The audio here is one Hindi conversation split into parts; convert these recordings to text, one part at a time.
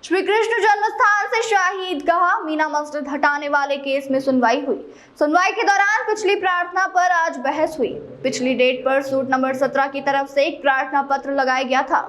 श्री कृष्ण जन्मस्थान से शाही ईदगाह मीना मस्जिद हटाने वाले केस में सुनवाई हुई। सुनवाई के दौरान पिछली प्रार्थना पर आज बहस हुई। पिछली डेट पर सूट नंबर 17 की तरफ से एक प्रार्थना पत्र लगाया गया था।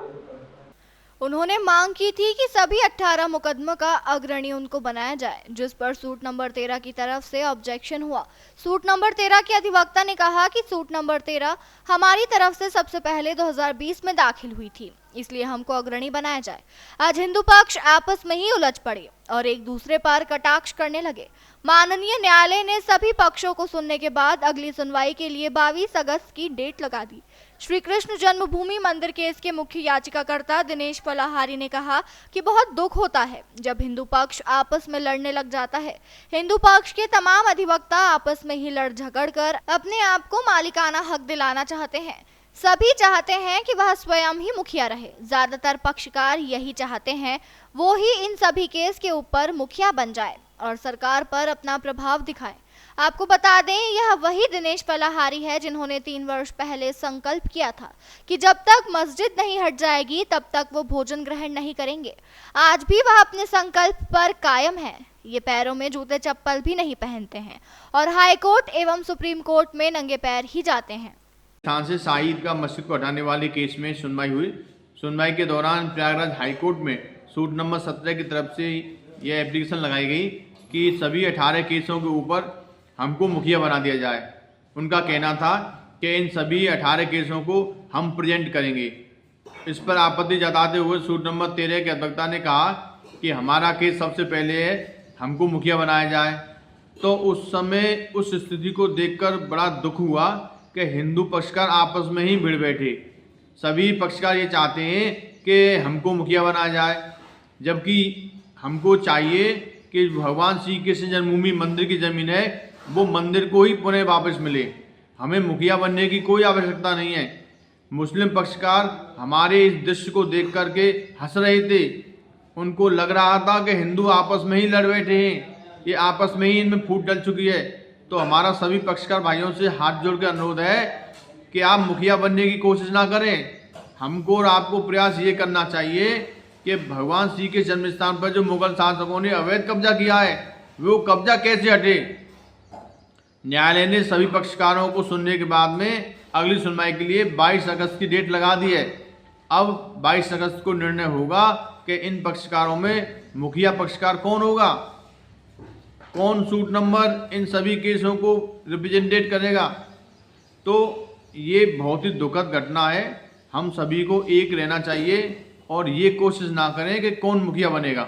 उन्होंने मांग की थी कि सभी 18 मुकदमों का अग्रणी उनको बनाया जाए, जिस पर सूट नंबर 13 की तरफ से ऑब्जेक्शन हुआ। सूट नंबर 13 के अधिवक्ता ने कहा कि सूट नंबर 13 हमारी तरफ से सबसे पहले 2020 में दाखिल हुई थी, इसलिए हमको अग्रणी बनाया जाए। आज हिंदू पक्ष आपस में ही उलझ पड़े और एक दूसरे पर कटाक्ष करने लगे। माननीय न्यायालय ने सभी पक्षों को सुनने के बाद अगली सुनवाई के लिए 22 अगस्त की डेट लगा दी। श्री कृष्ण जन्मभूमि मंदिर केस के मुख्य याचिकाकर्ता दिनेश पलाहारी ने कहा कि बहुत दुख होता है जब हिंदू पक्ष आपस में लड़ने लग जाता है। हिंदू पक्ष के तमाम अधिवक्ता आपस में ही लड़ झगड़ कर अपने आप को मालिकाना हक दिलाना चाहते हैं। सभी चाहते हैं कि वह स्वयं ही मुखिया रहे। ज्यादातर पक्षकार यही चाहते हैं, वो ही इन सभी केस के ऊपर मुखिया बन जाए और सरकार पर अपना प्रभाव दिखाए। आपको बता दें, यह वही दिनेश पलाहारी है जिन्होंने 3 वर्ष पहले संकल्प किया था कि जब तक मस्जिद नहीं हट जाएगी तब तक वो भोजन ग्रहण नहीं करेंगे। आज भी वह अपने संकल्प पर कायम है। ये पैरों में जूते चप्पल भी नहीं पहनते हैं और हाई कोर्ट एवं सुप्रीम कोर्ट में नंगे पैर ही जाते हैं। स्थान से शाही ईदगाह मस्जिद को हटाने वाले केस में सुनवाई हुई। सुनवाई के दौरान प्रयागराज हाईकोर्ट में सूट नंबर 17 की तरफ से यह एप्लीकेशन लगाई गई कि सभी 18 केसों के ऊपर हमको मुखिया बना दिया जाए। उनका कहना था कि इन सभी 18 केसों को हम प्रेजेंट करेंगे। इस पर आपत्ति जताते हुए सूट नंबर 13 के अधिवक्ता ने कहा कि हमारा केस सबसे पहले है, हमको मुखिया बनाया जाए। तो उस समय उस स्थिति को देखकर बड़ा दुख हुआ कि हिंदू पक्षकार आपस में ही भिड़ बैठे। सभी पक्षकार ये चाहते हैं कि हमको मुखिया बनाया जाए, जबकि हमको चाहिए कि भगवान श्री कृष्ण जन्मभूमि मंदिर की ज़मीन है, वो मंदिर को ही पुनः वापस मिले। हमें मुखिया बनने की कोई आवश्यकता नहीं है। मुस्लिम पक्षकार हमारे इस दृश्य को देख करके हंस रहे थे। उनको लग रहा था कि हिंदू आपस में ही लड़ बैठे हैं, ये आपस में ही इनमें फूट डल चुकी है। तो हमारा सभी पक्षकार भाइयों से हाथ जोड़ के अनुरोध है कि आप मुखिया बनने की कोशिश ना करें। हमको और आपको प्रयास ये करना चाहिए कि भगवान श्री के जन्म स्थान पर जो मुगल शासकों ने अवैध कब्जा किया है, वो कब्जा कैसे हटे। न्यायालय ने सभी पक्षकारों को सुनने के बाद में अगली सुनवाई के लिए 22 अगस्त की डेट लगा दी है। अब 22 अगस्त को निर्णय होगा कि इन पक्षकारों में मुखिया पक्षकार कौन होगा, कौन सूट नंबर इन सभी केसों को रिप्रेजेंटेट करेगा। तो ये बहुत ही दुखद घटना है। हम सभी को एक रहना चाहिए और ये कोशिश ना करें कि कौन मुखिया बनेगा।